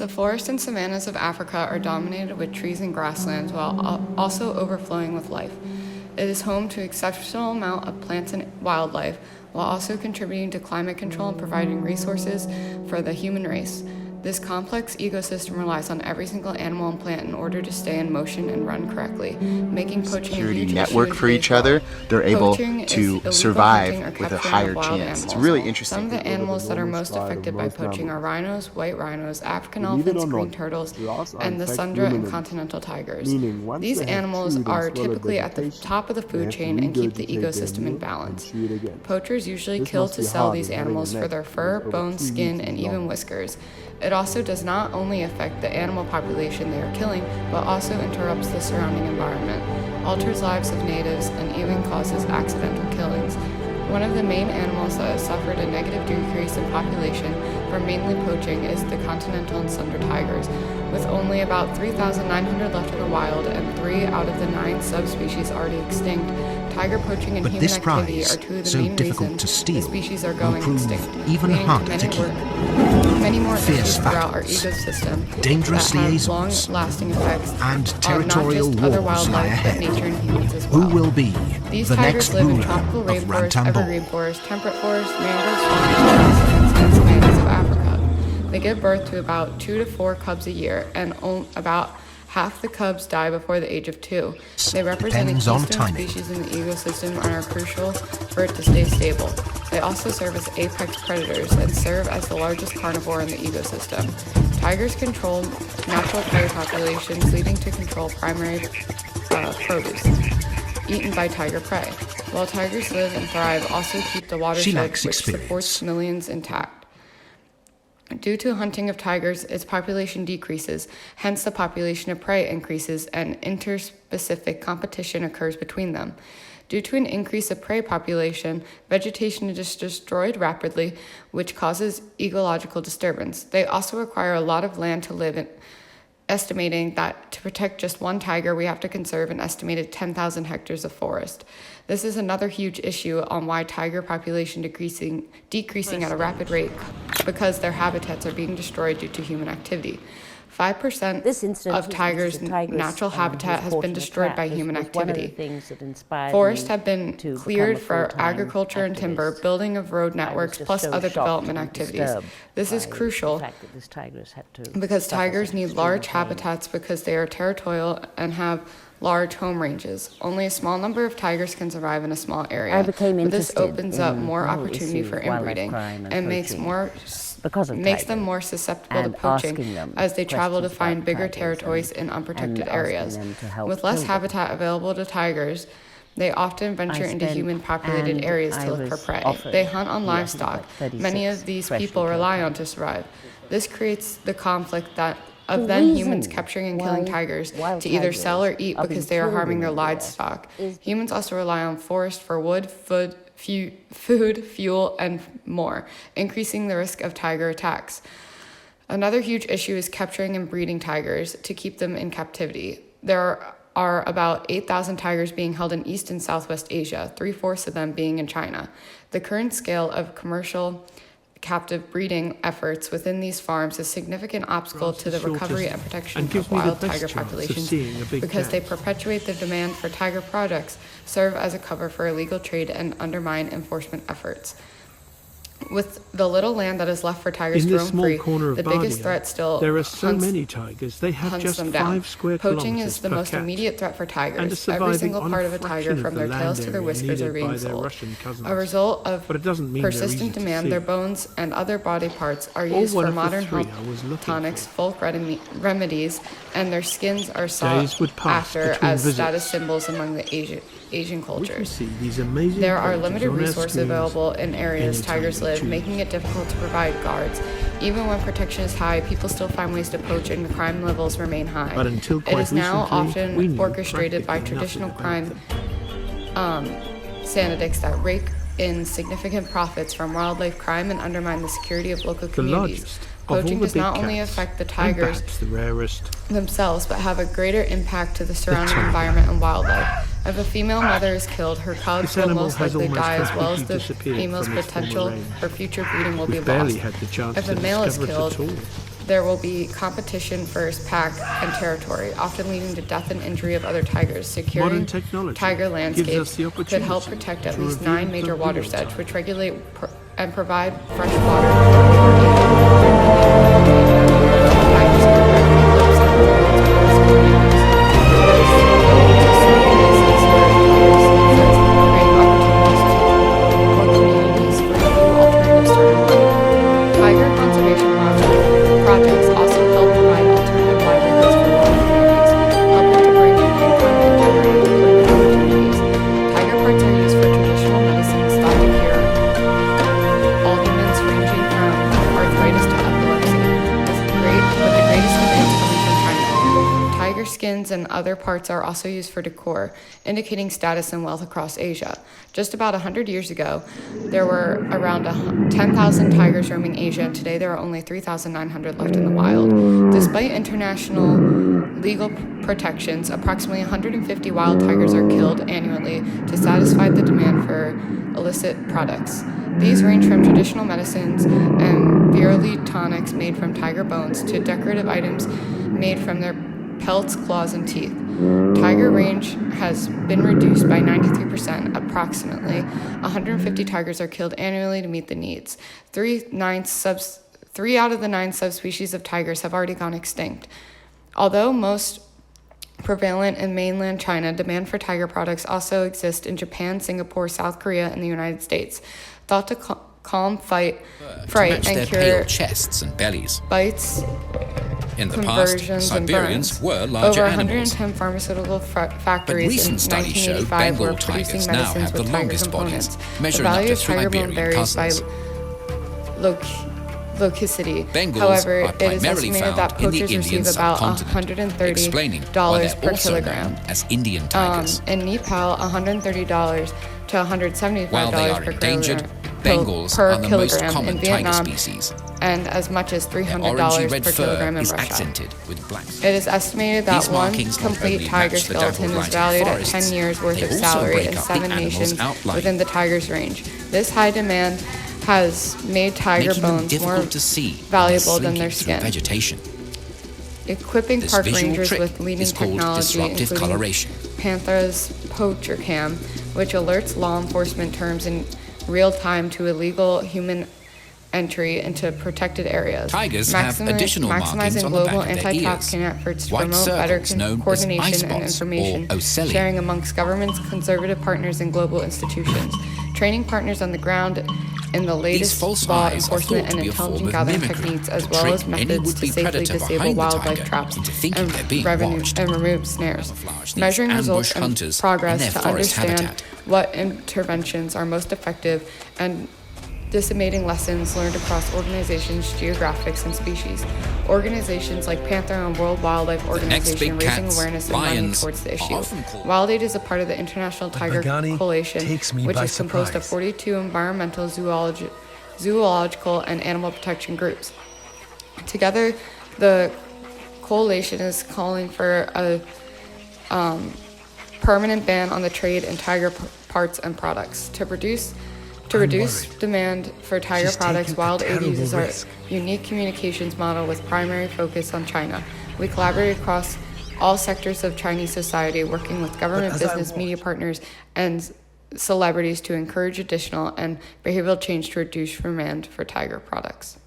The forests and savannas of Africa are dominated with trees and grasslands while also overflowing with life. It is home to an exceptional amount of plants and wildlife, while also contributing to climate control and providing resources for the human race. This complex ecosystem relies on every single animal and plant in order to stay in motion and run correctly, making poaching a huge network issue for each other. They're able to survive with a higher chance. It's really interesting. Some of the animals that are most affected by poaching are rhinos, white rhinos, African elephants, green turtles, and the tundra and continental tigers. These animals are typically at the top of the food chain and keep the ecosystem in balance. Poachers usually kill to sell these animals for their fur, bones, skin, and even whiskers. It also does not only affect the animal population they are killing, but also interrupts the surrounding environment, alters lives of natives, and even causes accidental killings. One of the main animals that has suffered a negative decrease in population from mainly poaching is the continental and slender tigers, with only about 3,900 left in the wild and 3 out of the 9 subspecies already extinct. Tiger poaching and human activity are two of the main reasons the species are going extinct, leading to many more issues throughout our ecosystem dangerous that have liaisons, long-lasting effects and on territorial not just other wars lie wildlife, but ahead. nature and humans as well. Who will be These the tigers next live in ruler tropical of rainforests, evergreen Rantambour? forests, temperate forests, mangroves, swamps, and savannas of Africa. They give birth to about 2 to 4 cubs a year, and about half the cubs die before the age of 2. They represent a Depends on keystone timing. species in the ecosystem and are crucial for it to stay stable. They also serve as apex predators and serve as the largest carnivore in the ecosystem. Tigers control natural prey populations, leading to control primary produce eaten by tiger prey. While tigers live and thrive, also keep the watershed, lacks which experience. supports millions intact. Due to hunting of tigers, its population decreases, hence the population of prey increases and interspecific competition occurs between them. Due to an increase of prey population, vegetation is destroyed rapidly, which causes ecological disturbance. They also require a lot of land to live in, estimating that to protect just one tiger, we have to conserve an estimated 10,000 hectares of forest. This is another huge issue on why tiger population decreasing at a rapid rate, because their habitats are being destroyed due to human activity. 5% of tigers' natural habitat has been destroyed by human activity. Forests have been cleared for agriculture and timber, building of road networks, plus other development activities. This is crucial because tigers need large habitats because they are territorial and have large home ranges. Only a small number of tigers can survive in a small area, but this opens up more opportunity for inbreeding and makes them more susceptible to poaching as they travel to find bigger territories in unprotected areas. With less habitat available to tigers, they often venture into human-populated areas to look for prey. They hunt on livestock. Many of these people rely on to survive. This creates the conflict of then humans capturing and killing tigers to either sell or eat because they are harming their livestock. Humans also rely on forest for wood, food, fuel, and more, increasing the risk of tiger attacks. Another huge issue is capturing and breeding tigers to keep them in captivity. There are about 8,000 tigers being held in East and Southwest Asia, 3/4 of them being in China. The current scale of commercial captive breeding efforts within these farms is a significant obstacle to the recovery and protection of wild tiger populations because they perpetuate the demand for tiger products, serve as a cover for illegal trade, and undermine enforcement efforts. With the little land that is left for tigers to roam free, the biggest threat still there are so many tigers. They have hunts just them down. 5 square Poaching kilometers is the per most cat, immediate threat for and tigers. is Every surviving single on part a of a fraction tiger, of from the their land tails to their area whiskers, are needed being by their sold. Russian cousins. A result of But it doesn't mean they're easy persistent to demand, see. their bones and other body parts are Or used one for of the modern three health I was looking tonics, for. folk remedies, and their skins are sought Days would pass after between as visits. status symbols among the Asian We can cultures. see these amazing There are creatures limited on our resources screens available in areas anytime tigers we live, choose. making it difficult to provide guards. Even when protection is high, people still find ways to poach and the crime levels remain high. But until It quite is now recently, we often knew orchestrated by practically traditional nothing about crime them. syndicates that rake in significant profits from wildlife crime and undermine the security of local The communities. largest of all Poaching the does big not only cats, affect the and tigers perhaps the rarest. themselves, but have a greater impact to the surrounding tiger. environment and wildlife. If a female mother is killed, her cubs This will animal most has likely almost die, as well as completely the disappeared female's from its former potential range. for future breeding will be We've barely lost. had the chance If to a male is discover it killed, at all. there will be competition for pack and territory, often leading to death and injury of other tigers. Securing Modern technology tiger gives us landscapes the could help opportunity protect at to least reveal 9 major the real watersheds, tiger. which regulate and provide fresh water for tigers can directly live some of the world's poorest communities. Tiger conservation projects also help provide alternative livelihoods for rural communities, helping to bring in income and generate employment opportunities. Tiger parts are used for traditional medicines thought to cure ailments ranging from arthritis to epilepsy, with the greatest advance coming from China. Tiger skins and other parts are also used for decor, indicating status and wealth across Asia. Just about 100 years ago, there were around 10,000 tigers roaming Asia, and today there are only 3,900 left in the wild. Despite international legal protections, approximately 150 wild tigers are killed annually to satisfy the demand for illicit products. These range from traditional medicines and virally tonics made from tiger bones to decorative items made from their pelts, claws, and teeth. Tiger range has been reduced by 93%. Approximately 150 tigers are killed annually to meet the needs. 3 out of the 9 subspecies of tigers have already gone extinct. Although most prevalent in mainland China, demand for tiger products also exists in Japan, Singapore, South Korea, and the United States. Thought to calm fright and cure pale chests and bellies. bites, In the past, conversions, and Siberians burns. were larger Over animals. 110 pharmaceutical But factories in recent studies show 1985 were Bengal producing tigers now medicines have the with tiger longest components. bodies, The measuring up value to of tiger bone Siberian varies by cousins. locicity. Bengals However, are it is primarily estimated that found in the poachers Indian receive about subcontinent, explaining why $130 they're per also kilogram. known as Indian tigers. In Nepal, $130 to $175 While they are per endangered, kilogram. Bengals Per are the most kilogram common in tiger Vietnam, species. and as much as Their $300 orangey-red per fur kilogram in is Russia. accented with black. It is estimated that These one markings not complete only tiger match the skeleton dappled is light valued at forests, 10 years worth they of also salary break in up the 7 animal's nations outline. within the tiger's range. This high demand has made tiger Making them bones more difficult to see when they're valuable than their slinking through skin. vegetation. Equipping This park visual rangers trick with leading is called technology, disruptive including coloration. Panthera's Poacher Cam, which alerts law enforcement terms in real time to illegal human entry into protected areas. Tigers have additional markings maximizing on the back global of their anti-trafficking ears. efforts to White promote better circles known as eye coordination and spots or information ocelli. sharing amongst governments, conservative partners, and global institutions. Training partners on the ground in the latest false law eyes are enforcement thought to and be a form intelligent of gathering mimicry techniques, to as well trick as any methods to would-be safely predator disable behind the wildlife tiger traps into thinking they're being watched. and remove snares. Camouflage these Measuring ambush results and hunters in progress their to forest understand habitat. what interventions are most effective and disseminating lessons learned across organizations, geographics, and species. Organizations like Panther and World Wildlife next Organization big raising cats, awareness and running lions, towards the are issue. often called- Wild Aid is a part of the International Tiger Pagani Coalition, takes me which by is composed of surprise. 42 environmental, zoological, and animal protection groups. Together, the coalition is calling for a permanent ban on the trade in tiger parts and products. To reduce worried. demand for tiger She's products, taken a Wild Aid terrible uses our risk. unique communications model with primary focus on China. We collaborate across all sectors of Chinese society, working with government, But as I business, watch- media partners, and celebrities to encourage additional and behavioral change to reduce demand for tiger products.